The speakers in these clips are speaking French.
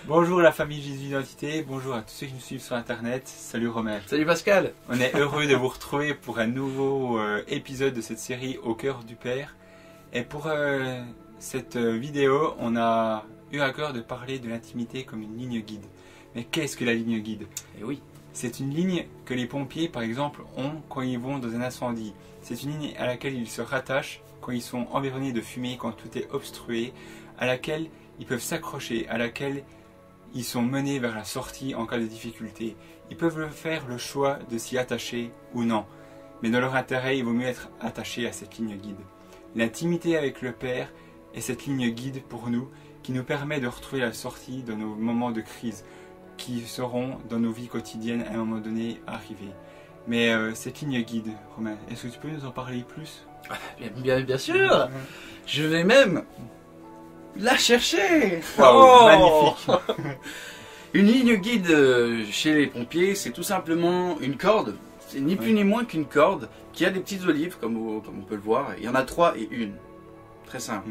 Bonjour la famille Jésus Identité, bonjour à tous ceux qui nous suivent sur internet, salut Romain. Salut Pascal. On est heureux de vous retrouver pour un nouveau épisode de cette série Au cœur du Père. Et pour cette vidéo, on a eu à cœur de parler de l'intimité comme une ligne guide. Mais qu'est-ce que la ligne guide? Eh oui. C'est une ligne que les pompiers par exemple ont quand ils vont dans un incendie. C'est une ligne à laquelle ils se rattachent quand ils sont environnés de fumée, quand tout est obstrué, à laquelle ils peuvent s'accrocher, à laquelle ils sont menés vers la sortie en cas de difficulté. Ils peuvent faire le choix de s'y attacher ou non. Mais dans leur intérêt, il vaut mieux être attaché à cette ligne guide. L'intimité avec le Père est cette ligne guide pour nous qui nous permet de retrouver la sortie dans nos moments de crise qui seront dans nos vies quotidiennes à un moment donné arrivés. Mais cette ligne guide, Romain, est-ce que tu peux nous en parler plus? Bien sûr. Je vais même la chercher. Wow, magnifique. Une ligne guide chez les pompiers, c'est tout simplement une corde. C'est ni plus ni moins qu'une corde qui a des petites olives, comme on peut le voir. Il y en a 3 et une. Très simple.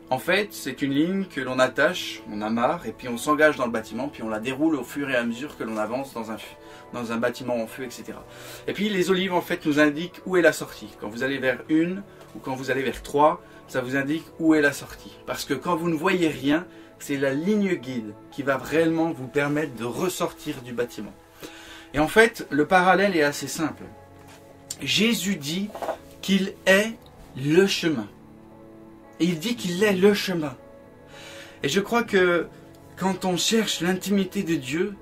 En fait, c'est une ligne que l'on attache, on amarre, et puis on s'engage dans le bâtiment, puis on la déroule au fur et à mesure que l'on avance dans un bâtiment en feu, etc. Et puis les olives, en fait, nous indiquent où est la sortie. Quand vous allez vers une, ou quand vous allez vers 3, ça vous indique où est la sortie. Parce que quand vous ne voyez rien, c'est la ligne guide qui va réellement vous permettre de ressortir du bâtiment. Et en fait, le parallèle est assez simple. Jésus dit qu'il est le chemin. Et il dit qu'il est le chemin. Et je crois que quand on cherche l'intimité de Dieu,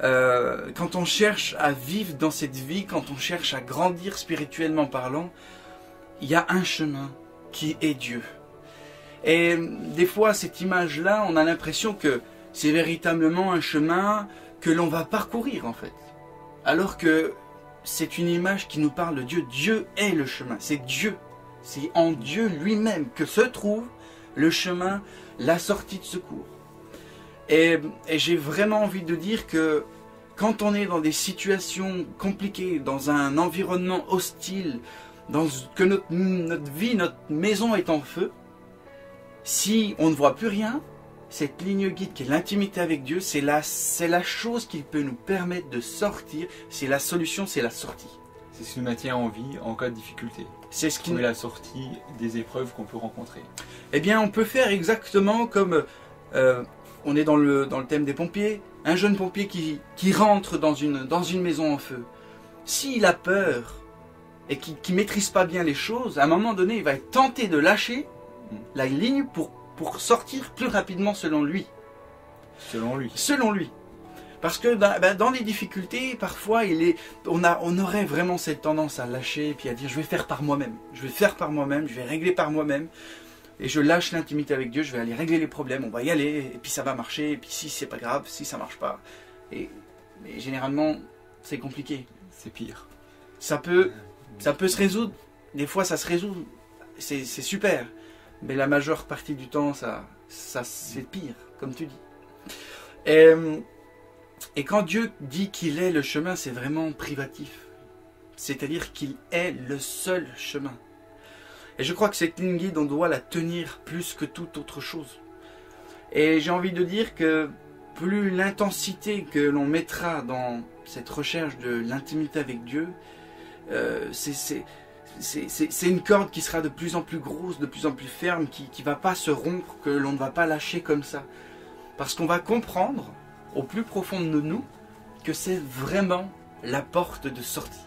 quand on cherche à vivre dans cette vie, quand on cherche à grandir spirituellement parlant, il y a un chemin qui est Dieu. Et des fois, cette image-là, on a l'impression que c'est véritablement un chemin que l'on va parcourir en fait. Alors que c'est une image qui nous parle de Dieu. Dieu est le chemin, c'est Dieu. C'est en Dieu lui-même que se trouve le chemin, la sortie de secours. Et j'ai vraiment envie de dire que quand on est dans des situations compliquées, dans un environnement hostile, que notre vie, notre maison est en feu, si on ne voit plus rien, cette ligne guide qui est l'intimité avec Dieu, c'est la chose qui peut nous permettre de sortir, c'est la solution, c'est la sortie. C'est ce qui nous maintient en vie en cas de difficulté. C'est ce qui trouver la sortie des épreuves qu'on peut rencontrer. Eh bien, on peut faire exactement comme on est dans le thème des pompiers. Un jeune pompier qui rentre dans une maison en feu. S'il a peur et qui ne maîtrise pas bien les choses, à un moment donné, il va être tenté de lâcher la ligne pour sortir plus rapidement selon lui. Selon lui. Selon lui. Parce que dans les difficultés, parfois, on aurait vraiment cette tendance à lâcher et puis à dire je vais faire par moi-même. Je vais faire par moi-même, je vais régler par moi-même. Et je lâche l'intimité avec Dieu, je vais aller régler les problèmes, on va y aller, et puis ça va marcher, et puis si c'est pas grave, si ça marche pas. Mais généralement, c'est compliqué. C'est pire. Ça peut se résoudre, des fois ça se résout, c'est super. Mais la majeure partie du temps, ça c'est pire, comme tu dis. Et quand Dieu dit qu'il est le chemin, c'est vraiment privatif. C'est-à-dire qu'il est le seul chemin. Et je crois que cette ligne guide, on doit la tenir plus que toute autre chose. Et j'ai envie de dire que plus l'intensité que l'on mettra dans cette recherche de l'intimité avec Dieu, c'est une corde qui sera de plus en plus grosse, de plus en plus ferme, qui ne va pas se rompre, que l'on ne va pas lâcher comme ça. Parce qu'on va comprendre au plus profond de nous que c'est vraiment la porte de sortie.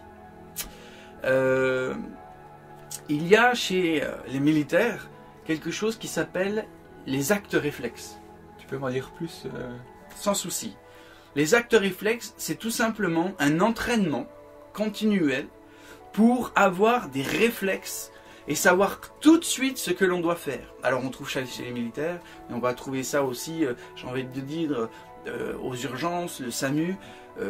Il y a chez les militaires quelque chose qui s'appelle les actes réflexes. Tu peux m'en dire plus Sans souci. Les actes réflexes, c'est tout simplement un entraînement continuel pour avoir des réflexes et savoir tout de suite ce que l'on doit faire. Alors on trouve chez les militaires, mais on va trouver ça aussi, j'ai envie de dire, aux urgences, le SAMU,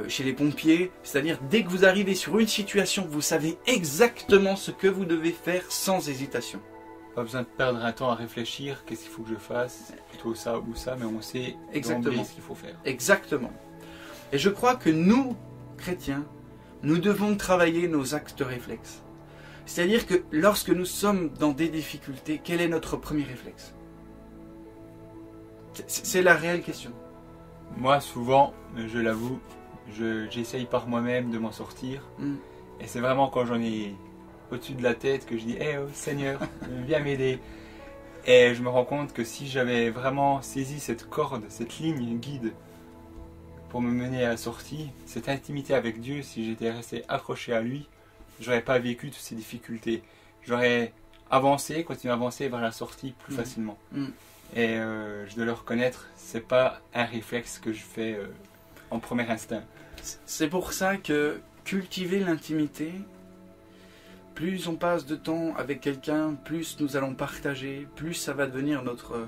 chez les pompiers. C'est-à-dire, dès que vous arrivez sur une situation, vous savez exactement ce que vous devez faire sans hésitation. Pas besoin de perdre un temps à réfléchir, qu'est-ce qu'il faut que je fasse, plutôt ça ou ça, mais on sait exactement ce qu'il faut faire. Exactement. Et je crois que nous, chrétiens, nous devons travailler nos actes réflexes. C'est-à-dire que lorsque nous sommes dans des difficultés, quel est notre premier réflexe? C'est la réelle question. Moi, souvent, je l'avoue, j'essaye par moi-même de m'en sortir. Et c'est vraiment quand j'en ai au-dessus de la tête que je dis oh Seigneur, viens m'aider. Et je me rends compte que si j'avais vraiment saisi cette corde, cette ligne guide pour me mener à la sortie, cette intimité avec Dieu, si j'étais resté accroché à lui, j'aurais pas vécu toutes ces difficultés. J'aurais avancé, continué à avancer vers la sortie plus facilement. Et je dois le reconnaître, c'est pas un réflexe que je fais en premier instinct. C'est pour ça que cultiver l'intimité, plus on passe de temps avec quelqu'un, plus nous allons partager, plus ça va devenir notre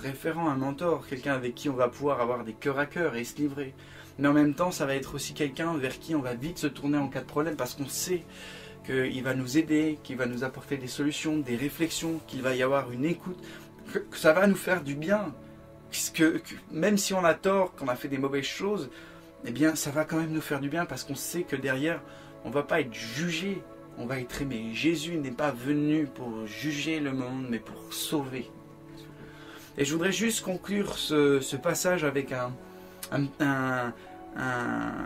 référent, un mentor, quelqu'un avec qui on va pouvoir avoir des cœurs à cœur et se livrer. Mais en même temps, ça va être aussi quelqu'un vers qui on va vite se tourner en cas de problème parce qu'on sait qu'il va nous aider, qu'il va nous apporter des solutions, des réflexions, qu'il va y avoir une écoute, que ça va nous faire du bien. Que même si on a tort, qu'on a fait des mauvaises choses, eh bien ça va quand même nous faire du bien parce qu'on sait que derrière, on ne va pas être jugé, on va être aimé. Jésus n'est pas venu pour juger le monde, mais pour sauver. Et je voudrais juste conclure ce passage avec un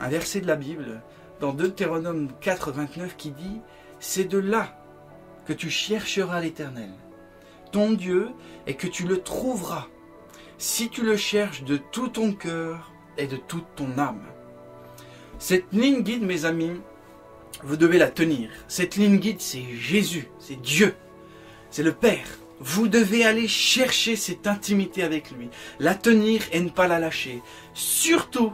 verset de la Bible, dans Deutéronome 4, 29, qui dit « C'est de là que tu chercheras l'Éternel, ton Dieu, et que tu le trouveras, si tu le cherches de tout ton cœur et de toute ton âme. » Cette ligne guide, mes amis, vous devez la tenir. Cette ligne guide, c'est Jésus, c'est Dieu, c'est le Père. Vous devez aller chercher cette intimité avec lui, la tenir et ne pas la lâcher. Surtout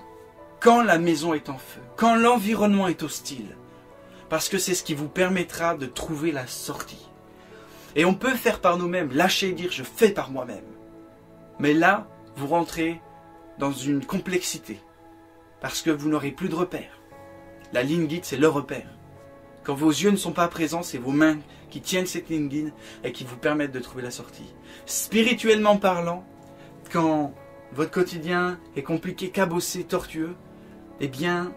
quand la maison est en feu, quand l'environnement est hostile. Parce que c'est ce qui vous permettra de trouver la sortie. Et on peut faire par nous-mêmes, lâcher et dire je fais par moi-même. Mais là, vous rentrez dans une complexité. Parce que vous n'aurez plus de repères. La ligne guide, c'est le repère. Quand vos yeux ne sont pas présents, c'est vos mains qui tiennent cette ligne guide et qui vous permettent de trouver la sortie. Spirituellement parlant, quand votre quotidien est compliqué, cabossé, tortueux, eh bien,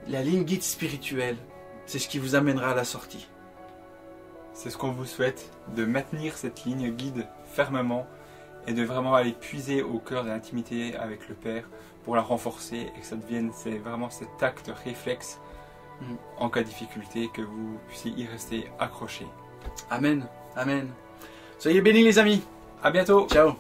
la ligne guide spirituelle, c'est ce qui vous amènera à la sortie. C'est ce qu'on vous souhaite, de maintenir cette ligne guide fermement et de vraiment aller puiser au cœur de l'intimité avec le Père pour la renforcer et que ça devienne vraiment cet acte réflexe en cas de difficulté, que vous puissiez y rester accroché. Amen, amen. Soyez bénis les amis. À bientôt. Ciao.